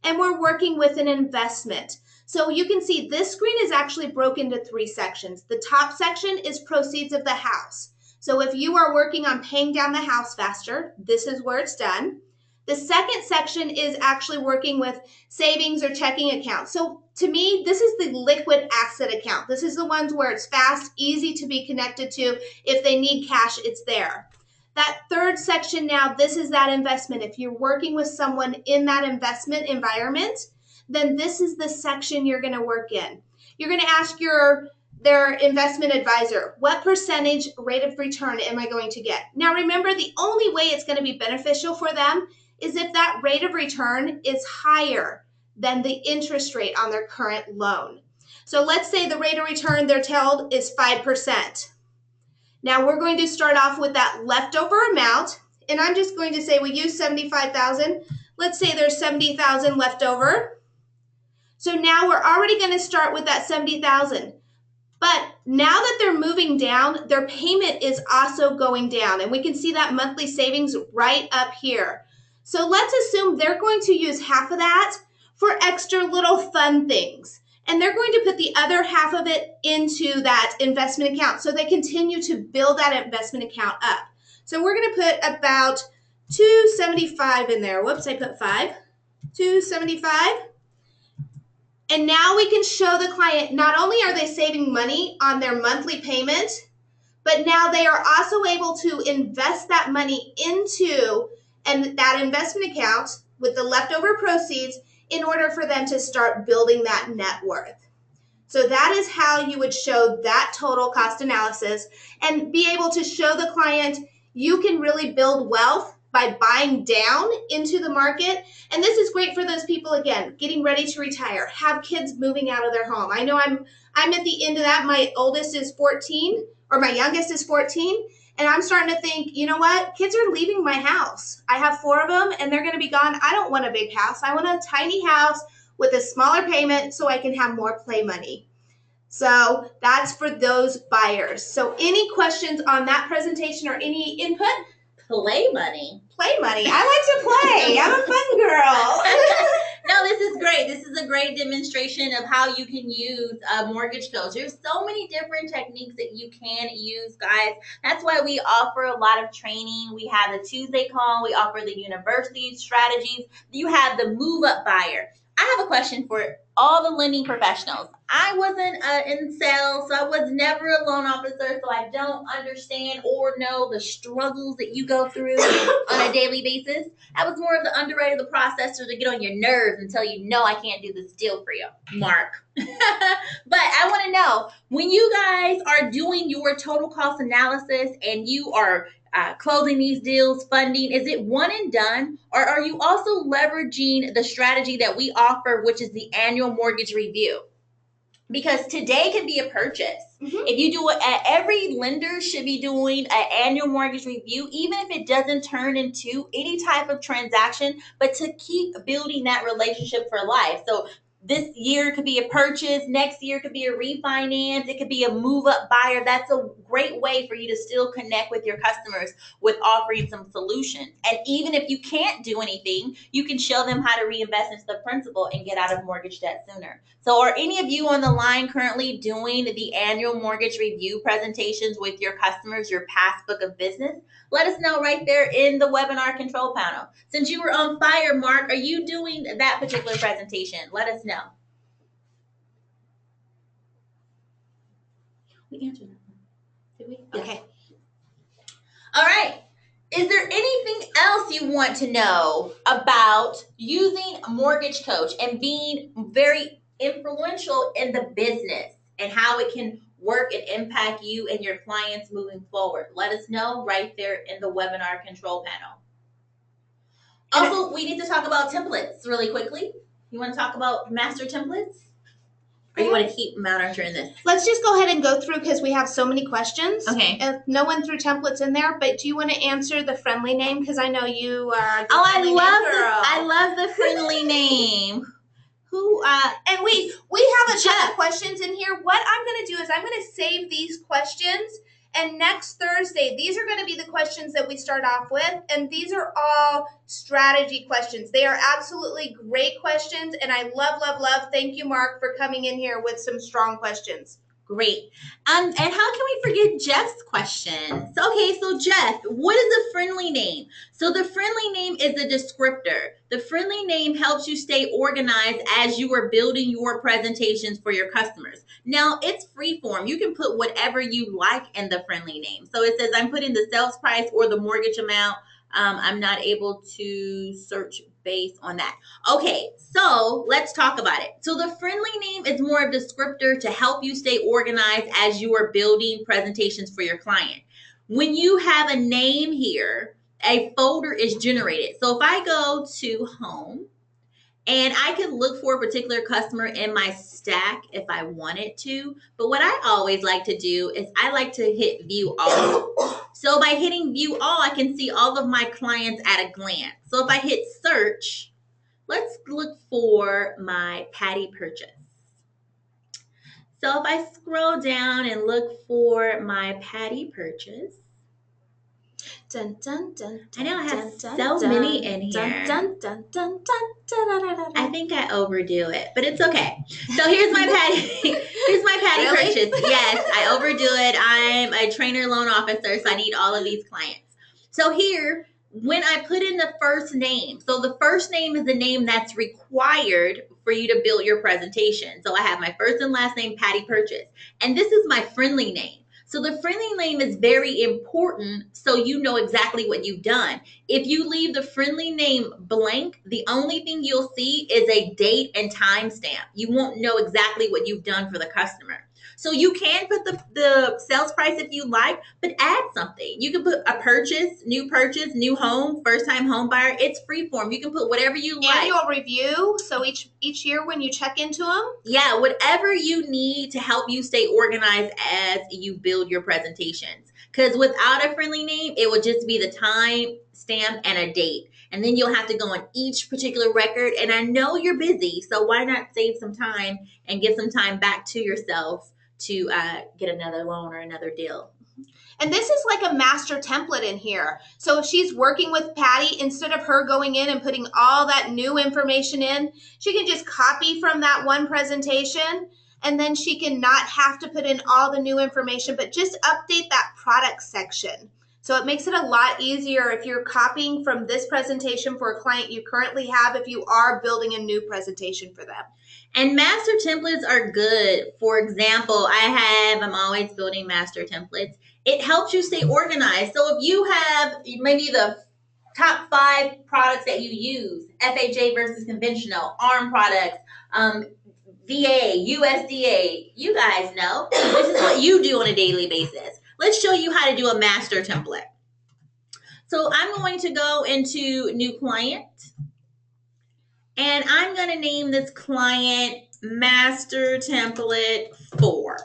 and we're working with an investment. So you can see this screen is actually broken into three sections. The top section is proceeds of the house. So if you are working on paying down the house faster, this is where it's done. The second section is actually working with savings or checking accounts. So to me, this is the liquid asset account. This is the ones where it's fast, easy to be connected to. If they need cash, it's there. That third section now, this is that investment. If you're working with someone in that investment environment, then this is the section you're going to work in. You're going to ask their investment advisor, what percentage rate of return am I going to get? Now remember, the only way it's going to be beneficial for them is if that rate of return is higher than the interest rate on their current loan. So let's say the rate of return they're told is 5%. Now we're going to start off with that leftover amount, and I'm just going to say we use $75,000. Let's say there's $70,000 left over. So now we're already going to start with that $70,000. But now that they're moving down, their payment is also going down, and we can see that monthly savings right up here. So let's assume they're going to use half of that for extra little fun things. And they're going to put the other half of it into that investment account. So they continue to build that investment account up. So we're going to put about $275 in there. Whoops, I put 5. $275. And now we can show the client not only are they saving money on their monthly payment, but now they are also able to invest that money into that investment account with the leftover proceeds in order for them to start building that net worth. So that is how you would show that total cost analysis and be able to show the client you can really build wealth by buying down into the market. And this is great for those people, again, getting ready to retire, have kids moving out of their home. I know I'm at the end of that. My oldest is 14, or my youngest is 14. And I'm starting to think, you know what? Kids are leaving my house. I have 4 of them, and they're going to be gone. I don't want a big house. I want a tiny house with a smaller payment so I can have more play money. So that's for those buyers. So any questions on that presentation or any input? Play money. Play money. I like to play. I'm a fun girl. No, this is great. This is a great demonstration of how you can use a mortgage coach. There's so many different techniques that you can use, guys. That's why we offer a lot of training. We have the Tuesday call. We offer the university strategies. You have the move up buyer. I have a question for all the lending professionals. I wasn't in sales, so I was never a loan officer, so I don't understand or know the struggles that you go through on a daily basis. I was more of the underwriter, the processor to get on your nerves and tell you, no, I can't do this deal for you, Mark. But I want to know, when you guys are doing your total cost analysis and you are closing these deals, funding, is it one and done, or are you also leveraging the strategy that we offer, which is the annual mortgage review? because today can be a purchase. If you do it, every lender should be doing an annual mortgage review, even if it doesn't turn into any type of transaction, but to keep building that relationship for life. So this year could be a purchase, next year could be a refinance, it could be a move up buyer. That's a great way for you to still connect with your customers with offering some solutions. And even if you can't do anything, you can show them how to reinvest into the principal and get out of mortgage debt sooner. So are any of you on the line currently doing the annual mortgage review presentations with your customers, your past book of business? Let us know right there in the webinar control panel. Since you were on fire, Mark, are you doing that particular presentation? Let us know. We answered that one. Did we? Yes. Okay. All right. Is there anything else you want to know about using a mortgage coach and being very influential in the business and how it can work and impact you and your clients moving forward? Let us know right there in the webinar control panel. Also, we need to talk about templates really quickly. You want to talk about master templates? Or you want to keep monitoring this? Let's just go ahead and go through because we have so many questions. Okay. No one threw templates in there, but do you want to answer the friendly name? Because I know you are. I love the friendly name. And we have a ton of questions in here. What I'm going to do is I'm going to save these questions, and next Thursday, these are going to be the questions that we start off with, and these are all strategy questions. They are absolutely great questions, and I love, love, love. Thank you, Mark, for coming in here with some strong questions. Great. And how can we forget Jeff's question? So Jeff, what is a friendly name? So the friendly name is a descriptor. The friendly name helps you stay organized as you are building your presentations for your customers. Now, it's free form. You can put whatever you like in the friendly name. So it says I'm putting the sales price or the mortgage amount. I'm not able to search based on that. Okay, so let's talk about it. So the friendly name is more of a descriptor to help you stay organized as you are building presentations for your client. When you have a name here, a folder is generated. So if I go to home, and I can look for a particular customer in my stack if I wanted to. But what I always like to do is I like to hit view all. So by hitting view all, I can see all of my clients at a glance. So if I hit search, let's look for my Patty purchase. So if I scroll down and look for my Patty purchase, dun, dun, dun, I know I have dun, so dun, many in here. Dun, dun, dun, dun, dun, dun, dun. I think I overdo it, but it's okay. So here's my Patty. Here's my Patty Really? purchase. Yes, I overdo it. I'm a trainer loan officer, so I need all of these clients. So here, when I put in the first name, so the first name is the name that's required for you to build your presentation. So I have my first and last name, Patty Purchase, and this is my friendly name. So the friendly name is very important so you know exactly what you've done. If you leave the friendly name blank, the only thing you'll see is a date and time stamp. You won't know exactly what you've done for the customer. So you can put the sales price if you like, but add something. You can put a purchase, new home, first time home buyer. It's free form. You can put whatever you like. Annual review. So each year when you check into them. Yeah, whatever you need to help you stay organized as you build your presentations. Because without a friendly name, it would just be the time stamp and a date. And then you'll have to go on each particular record. And I know you're busy, so why not save some time and give some time back to yourself to get another loan or another deal. And this is like a master template in here. So if she's working with Patty, instead of her going in and putting all that new information in, she can just copy from that one presentation, and then she can not have to put in all the new information, but just update that product section. So it makes it a lot easier if you're copying from this presentation for a client you currently have, if you are building a new presentation for them. And master templates are good. For example, I'm always building master templates. It helps you stay organized. So if you have maybe the top 5 products that you use, FHA versus conventional, ARM products, VA, USDA, you guys know. This is what you do on a daily basis. Let's show you how to do a master template. So I'm going to go into new client. And I'm going to name this client Master Template 4.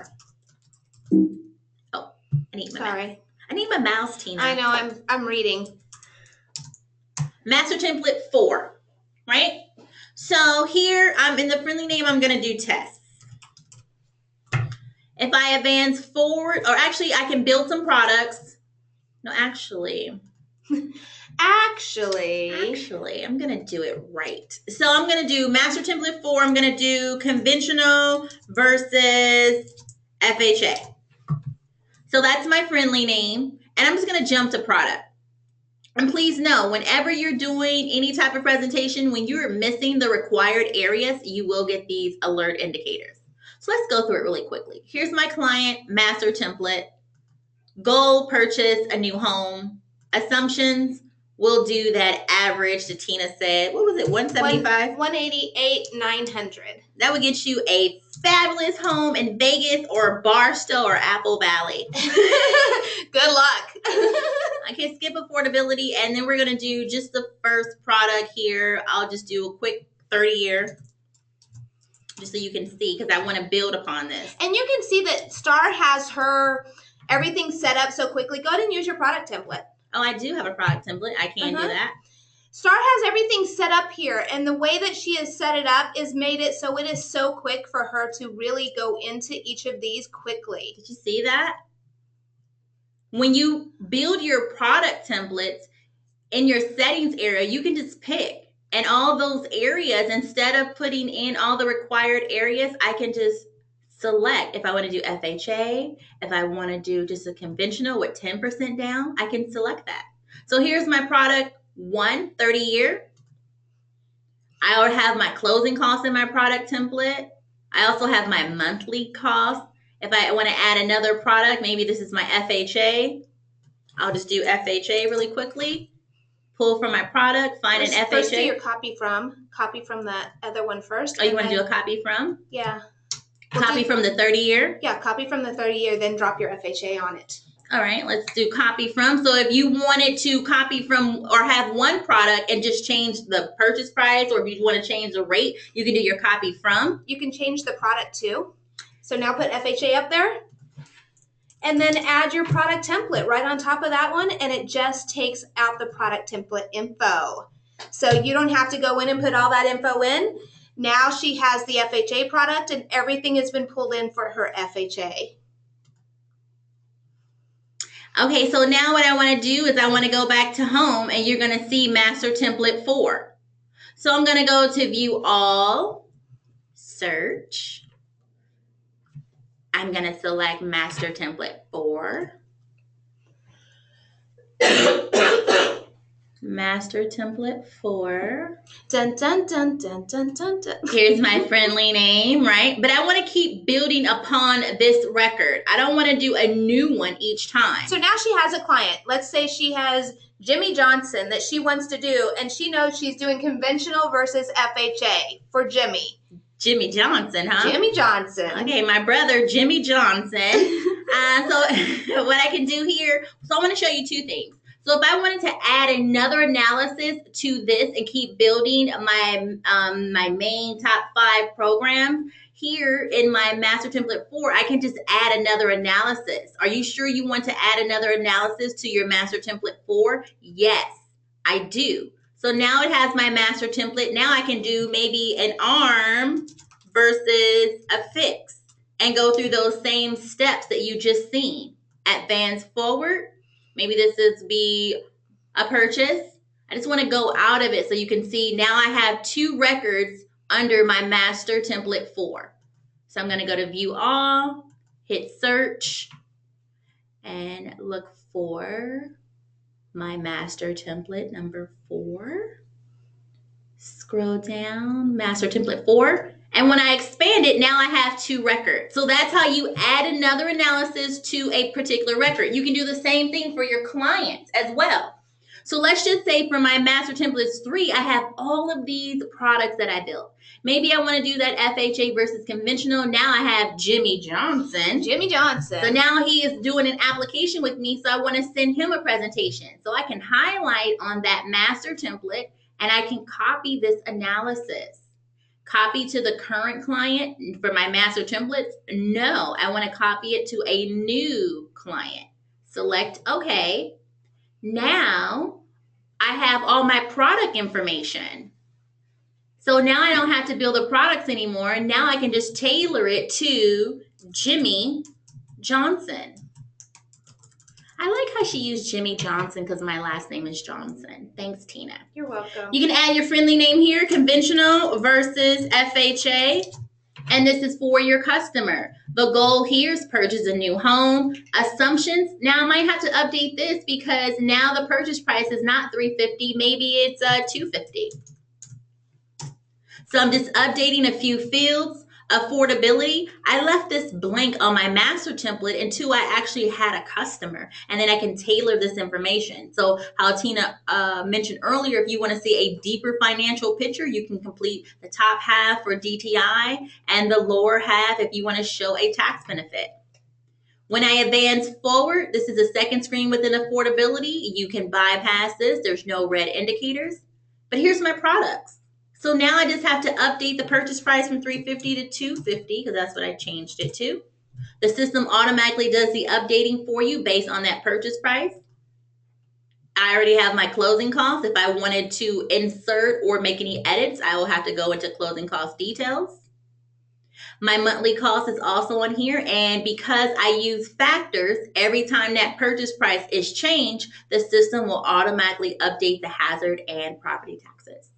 Oh, I need my mouse. I need my mouse, Tina. I know, I'm reading. Master Template 4, right? So here, I'm in the friendly name, I'm going to do tests. If I advance forward, or actually I can build some products. No, actually, I'm going to do it right. So I'm going to do Master Template 4. I'm going to do conventional versus FHA. So that's my friendly name. And I'm just going to jump to product. And please know, whenever you're doing any type of presentation, when you're missing the required areas, you will get these alert indicators. So let's go through it really quickly. Here's my client, Master Template. Goal, purchase a new home. Assumptions, we'll do that average that Tina said. What was it, 175? 188, 900. That would get you a fabulous home in Vegas or Barstow or Apple Valley. Good luck. Okay, skip affordability, and then we're going to do just the first product here. I'll just do a quick 30-year, just so you can see, because I want to build upon this. And you can see that Star has her everything set up so quickly. Go ahead and use your product template. Oh, I do have a product template. I can do that. Star has everything set up here, and the way that she has set it up is made it so it is so quick for her to really go into each of these quickly. Did you see that? When you build your product templates in your settings area, you can just pick. And all those areas, instead of putting in all the required areas, I can just select. If I want to do FHA, if I want to do just a conventional with 10% down, I can select that. So here's my product 1, 30-year. I already have my closing costs in my product template. I also have my monthly costs. If I want to add another product, maybe this is my FHA. I'll just do FHA really quickly. Pull from my product, find an FHA. First do your copy from the other one first. Oh, you want to do a copy from? Yeah. Copy from the 30-year? Yeah, copy from the 30-year, then drop your FHA on it. All right, let's do copy from. So if you wanted to copy from or have one product and just change the purchase price, or if you want to change the rate, you can do your copy from. You can change the product too. So now put FHA up there. And then add your product template right on top of that one, and it just takes out the product template info. So you don't have to go in and put all that info in. Now she has the FHA product, and everything has been pulled in for her FHA. Okay, so now what I want to do is I want to go back to home, and you're going to see Master Template 4. So I'm going to go to View All, Search. I'm going to select Master Template 4. Master Template 4. Dun, dun, dun, dun, dun, dun, dun. Here's my friendly name, right? But I want to keep building upon this record. I don't want to do a new one each time. So now she has a client. Let's say she has Jimmy Johnson that she wants to do, and she knows she's doing conventional versus FHA for Jimmy. Jimmy Johnson, huh? Jimmy Johnson. Okay, my brother, Jimmy Johnson. So what I can do here, so I want to show you two things. So if I wanted to add another analysis to this and keep building my main top 5 programs, here in my Master Template 4, I can just add another analysis. Are you sure you want to add another analysis to your Master Template 4? Yes, I do. So now it has my master template. Now I can do maybe an arm versus a fix and go through those same steps that you just seen. Advance forward. Maybe this is be a purchase. I just want to go out of it so you can see now I have 2 records under my master template 4. So I'm going to go to View All, hit Search, and look for my master template number 4. Scroll down, master template 4. And when I expand it, now I have 2 records. So that's how you add another analysis to a particular record. You can do the same thing for your clients as well. So let's just say for my master templates 3, I have all of these products that I built. Maybe I want to do that FHA versus conventional. Now I have Jimmy Johnson. Jimmy Johnson. So now he is doing an application with me, so I want to send him a presentation. So I can highlight on that master template, and I can copy this analysis. Copy to the current client for my master templates? No, I want to copy it to a new client. Select OK. Now I have all my product information. So now I don't have to build the products anymore. Now I can just tailor it to Jimmy Johnson. I like how she used Jimmy Johnson because my last name is Johnson. Thanks, Tina. You're welcome. You can add your friendly name here, conventional versus FHA. And this is for your customer. The goal here is purchase a new home. Assumptions. Now I might have to update this because now the purchase price is not $350. Maybe it's $250. So I'm just updating a few fields. Affordability, I left this blank on my master template until I actually had a customer, and then I can tailor this information. So how Tina mentioned earlier, if you want to see a deeper financial picture, you can complete the top half for DTI and the lower half if you want to show a tax benefit. When I advance forward, this is a second screen within affordability. You can bypass this. There's no red indicators. But here's my products. So now I just have to update the purchase price from $350 to $250 because that's what I changed it to. The system automatically does the updating for you based on that purchase price. I already have my closing costs. If I wanted to insert or make any edits, I will have to go into closing cost details. My monthly cost is also on here, and because I use factors, every time that purchase price is changed, the system will automatically update the hazard and property taxes.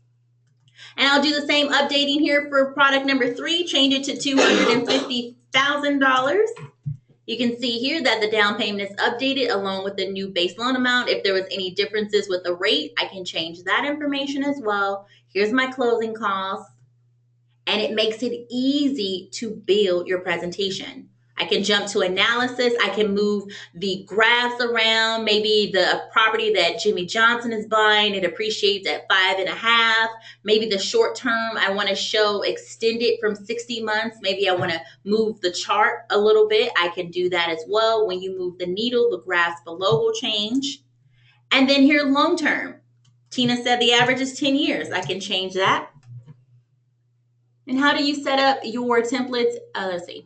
And I'll do the same updating here for product number 3, change it to $250,000. You can see here that the down payment is updated along with the new base loan amount. If there was any differences with the rate, I can change that information as well. Here's my closing costs, and it makes it easy to build your presentation. I can jump to analysis. I can move the graphs around. Maybe the property that Jimmy Johnson is buying, it appreciates at 5.5. Maybe the short term, I want to show extended from 60 months. Maybe I want to move the chart a little bit. I can do that as well. When you move the needle, the graphs below will change. And then here, long term. Tina said the average is 10 years. I can change that. And how do you set up your templates? Let's see.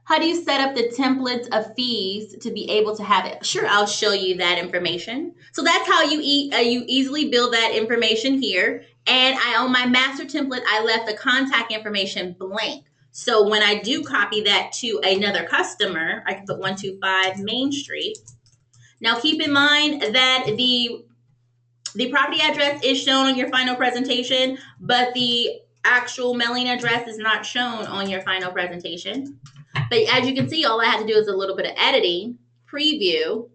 How do you set up the templates of fees to be able to have it? Sure, I'll show you that information. So that's how you easily build that information here. And on my master template, I left the contact information blank. So when I do copy that to another customer, I can put 125 Main Street. Now keep in mind that the property address is shown on your final presentation, but the actual mailing address is not shown on your final presentation. But as you can see, all I have to do is a little bit of editing, preview,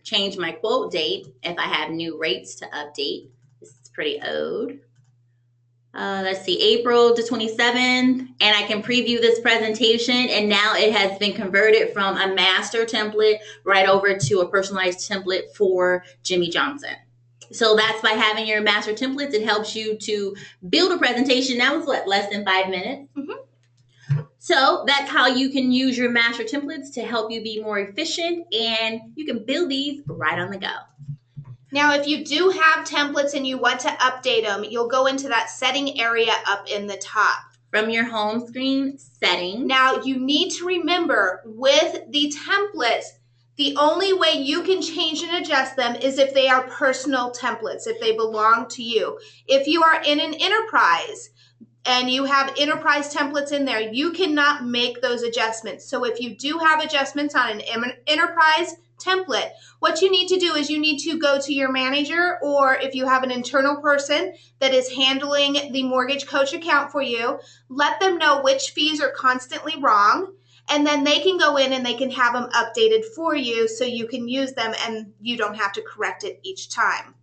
change my quote date if I have new rates to update. This is pretty old. Let's see, April the 27th, and I can preview this presentation, and now it has been converted from a master template right over to a personalized template for Jimmy Johnson. So that's by having your master templates. It helps you to build a presentation. That was what, less than 5 minutes? Mm-hmm. So that's how you can use your master templates to help you be more efficient, and you can build these right on the go. Now, if you do have templates and you want to update them, you'll go into that setting area up in the top. From your home screen, settings. Now, you need to remember with the templates, the only way you can change and adjust them is if they are personal templates, if they belong to you. If you are in an enterprise and you have enterprise templates in there, you cannot make those adjustments. So if you do have adjustments on an enterprise template, what you need to do is you need to go to your manager, or if you have an internal person that is handling the mortgage coach account for you, let them know which fees are constantly wrong, and then they can go in and they can have them updated for you so you can use them and you don't have to correct it each time.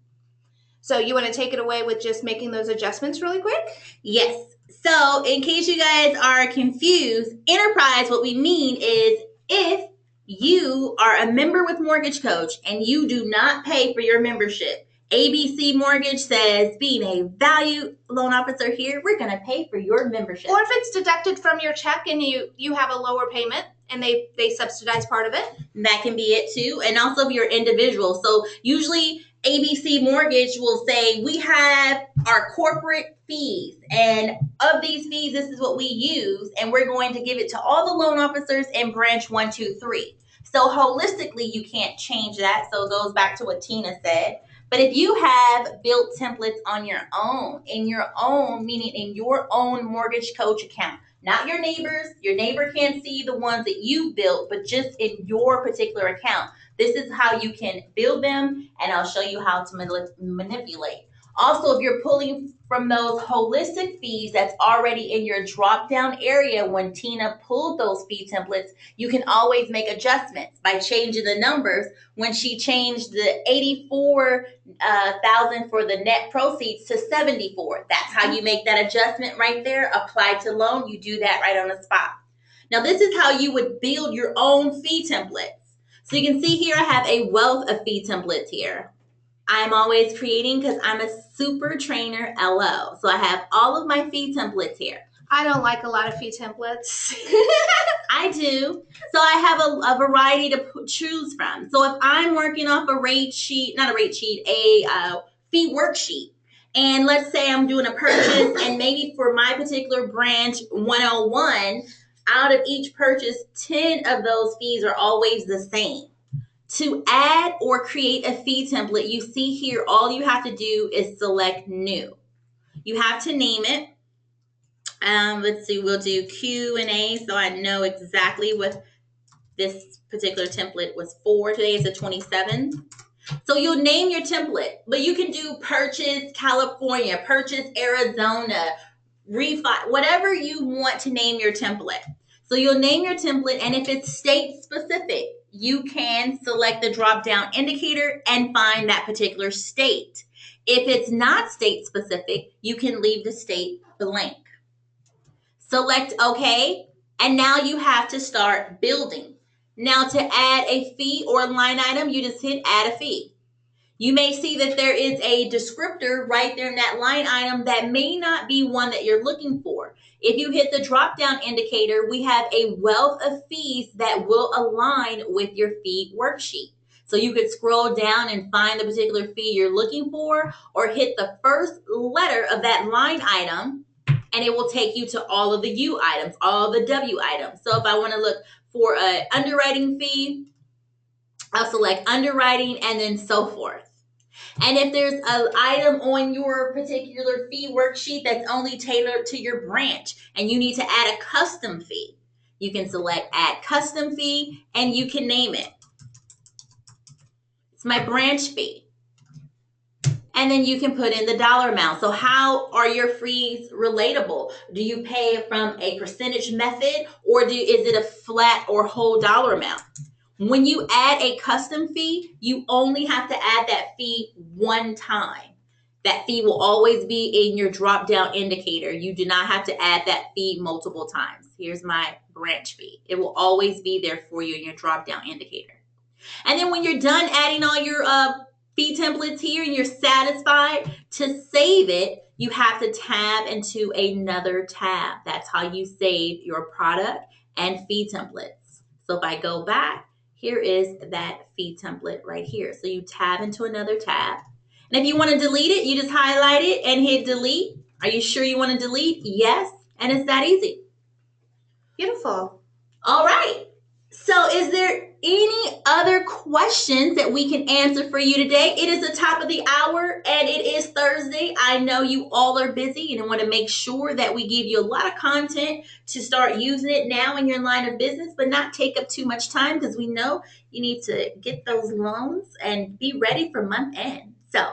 So you want to take it away with just making those adjustments really quick? Yes. So in case you guys are confused, enterprise, what we mean is if you are a member with Mortgage Coach and you do not pay for your membership, ABC Mortgage says, being a value loan officer here, we're going to pay for your membership. Or if it's deducted from your check and you have a lower payment and they subsidize part of it. That can be it too. And also if you're individual. So usually ABC Mortgage will say, we have our corporate fees, and of these fees, this is what we use, and we're going to give it to all the loan officers in branch 123. So holistically, you can't change that. So it goes back to what Tina said. But if you have built templates on your own, in your own, meaning in your own mortgage coach account, not your neighbor can't see the ones that you built, but just in your particular account, this is how you can build them, and I'll show you how to manipulate. Also, if you're pulling from those holistic fees that's already in your drop down area, when Tina pulled those fee templates, you can always make adjustments by changing the numbers. When she changed the 84,000 for the net proceeds to 74, that's how you make that adjustment right there. Apply to loan, you do that right on the spot. Now, this is how you would build your own fee templates. So you can see here I have a wealth of fee templates here. I'm always creating because I'm a super trainer LO. So I have all of my fee templates here. I don't like a lot of fee templates. I do. So I have a variety to choose from. So if I'm working off a rate sheet, not a rate sheet, a fee worksheet, and let's say I'm doing a purchase, and maybe for my particular branch 101, out of each purchase, 10 of those fees are always the same. To add or create a fee template, you see here, all you have to do is select new. You have to name it. Let's see, we'll do Q&A so I know exactly what this particular template was for. Today is the 27th. So you'll name your template, but you can do purchase California, purchase Arizona, refi, whatever you want to name your template. So you'll name your template, and if it's state specific, you can select the drop down indicator and find that particular state. If it's not state specific, you can leave the state blank. Select OK, and now you have to start building. Now to add a fee or line item, you just hit add a fee. You may see that there is a descriptor right there in that line item that may not be one that you're looking for. If you hit the drop down indicator, we have a wealth of fees that will align with your fee worksheet. So you could scroll down and find the particular fee you're looking for, or hit the first letter of that line item, and it will take you to all of the U items, all the W items. So if I want to look for an underwriting fee, I'll select underwriting and then so forth. And if there's an item on your particular fee worksheet that's only tailored to your branch and you need to add a custom fee, you can select add custom fee and you can name it. It's my branch fee. And then you can put in the dollar amount. So how are your fees relatable? Do you pay from a percentage method, or is it a flat or whole dollar amount? When you add a custom fee, you only have to add that fee one time. That fee will always be in your drop down indicator. You do not have to add that fee multiple times. Here's my branch fee. It will always be there for you in your drop down indicator. And then when you're done adding all your fee templates here and you're satisfied, to save it, you have to tab into another tab. That's how you save your product and fee templates. So if I go back, here is that fee template right here. So you tab into another tab. And if you want to delete it, you just highlight it and hit delete. Are you sure you want to delete? Yes. And it's that easy. Beautiful. All right. So is there any other questions that we can answer for you today? It is the top of the hour and it is Thursday. I know you all are busy and I want to make sure that we give you a lot of content to start using it now in your line of business, but not take up too much time, because we know you need to get those loans and be ready for month end. So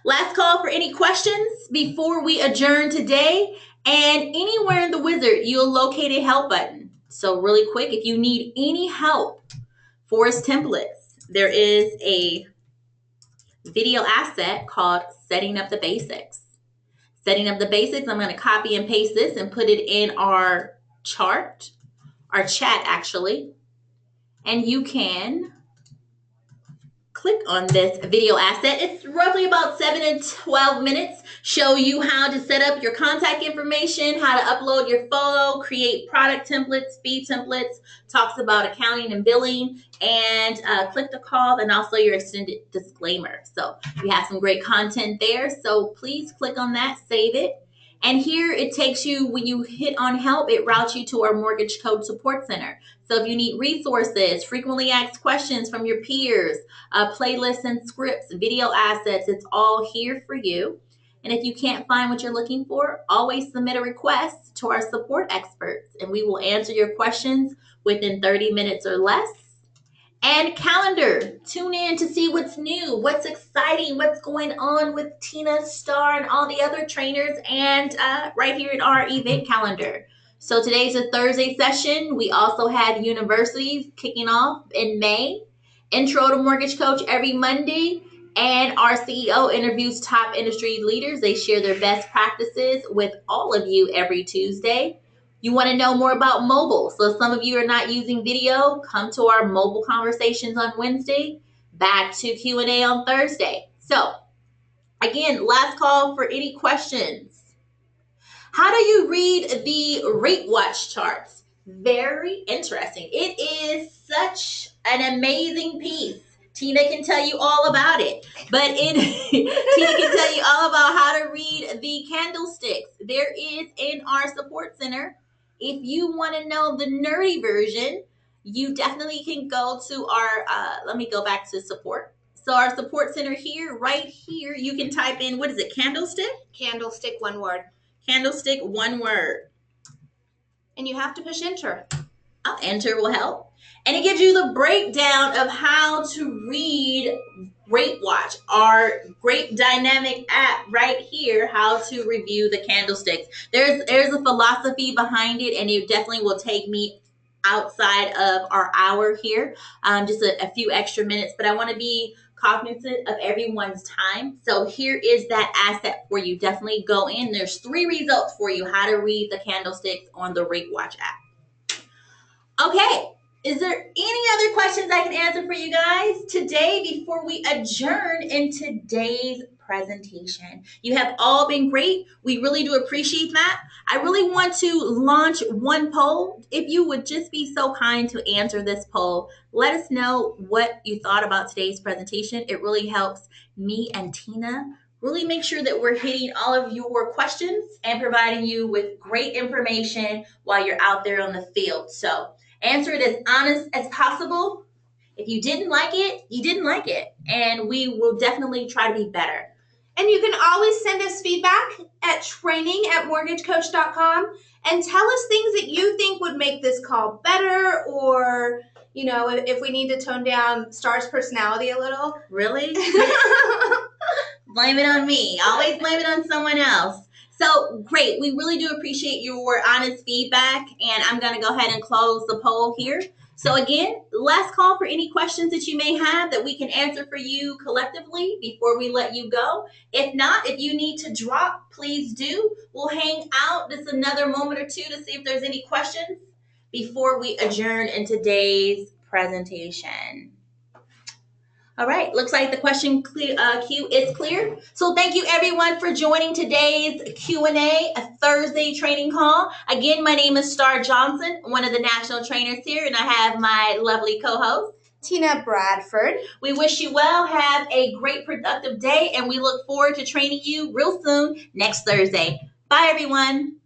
last call for any questions before we adjourn today. And anywhere in the wizard, you'll locate a help button. So really quick, if you need any help for his templates, there is a video asset called Setting Up the Basics. Setting Up the Basics, I'm going to copy and paste this and put it in our chart, our chat actually. And you can click on this video asset. It's roughly about 7 to 12 minutes. Show you how to set up your contact information, how to upload your photo, create product templates, fee templates, talks about accounting and billing, and click the call, and also your extended disclaimer. So we have some great content there. So please click on that, save it. And here it takes you, when you hit on help, it routes you to our Mortgage Code Support Center. So if you need resources, frequently asked questions from your peers, playlists and scripts, video assets, it's all here for you. And if you can't find what you're looking for, always submit a request to our support experts, and we will answer your questions within 30 minutes or less. And calendar. Tune in to see what's new, what's exciting, what's going on with Tina, Star, and all the other trainers, and right here in our event calendar. So today's a Thursday session. We also had universities kicking off in May. Intro to Mortgage Coach every Monday. And our CEO interviews top industry leaders. They share their best practices with all of you every Tuesday. You want to know more about mobile. So if some of you are not using video, come to our mobile conversations on Wednesday, back to Q&A on Thursday. So again, last call for any questions. How do you read the rate watch charts? Very interesting. It is such an amazing piece. Tina can tell you all about it, but Tina can tell you all about how to read the candlesticks. There is in our support center. If you want to know the nerdy version, you definitely can go to our, let me go back to support. So our support center here, right here, you can type in, what is it, candlestick? Candlestick, one word. Candlestick, one word. And you have to push enter. Enter will help. And it gives you the breakdown of how to read Rate Watch, our great dynamic app right here, how to review the candlesticks. There's a philosophy behind it, and it definitely will take me outside of our hour here, just a few extra minutes, but I want to be cognizant of everyone's time. So here is that asset for you. Definitely go in. There's 3 results for you, how to read the candlesticks on the Rate Watch app. Okay, is there any other questions I can answer for you guys today before we adjourn in today's presentation? You have all been great. We really do appreciate that. I really want to launch one poll. If you would just be so kind to answer this poll, let us know what you thought about today's presentation. It really helps me and Tina really make sure that we're hitting all of your questions and providing you with great information while you're out there on the field. So answer it as honest as possible. If you didn't like it, you didn't like it. And we will definitely try to be better. And you can always send us feedback at training@mortgagecoach.com and tell us things that you think would make this call better, or, you know, if we need to tone down Star's personality a little. Really? Blame it on me. Always blame it on someone else. So great. We really do appreciate your honest feedback, and I'm going to go ahead and close the poll here. So again, last call for any questions that you may have that we can answer for you collectively before we let you go. If not, if you need to drop, please do. We'll hang out just another moment or two to see if there's any questions before we adjourn in today's presentation. All right, looks like the question queue is clear. So thank you everyone for joining today's Q&A, a Thursday training call. Again, my name is Star Johnson, one of the national trainers here, and I have my lovely co-host, Tina Bradford. We wish you well, have a great productive day, and we look forward to training you real soon next Thursday. Bye everyone.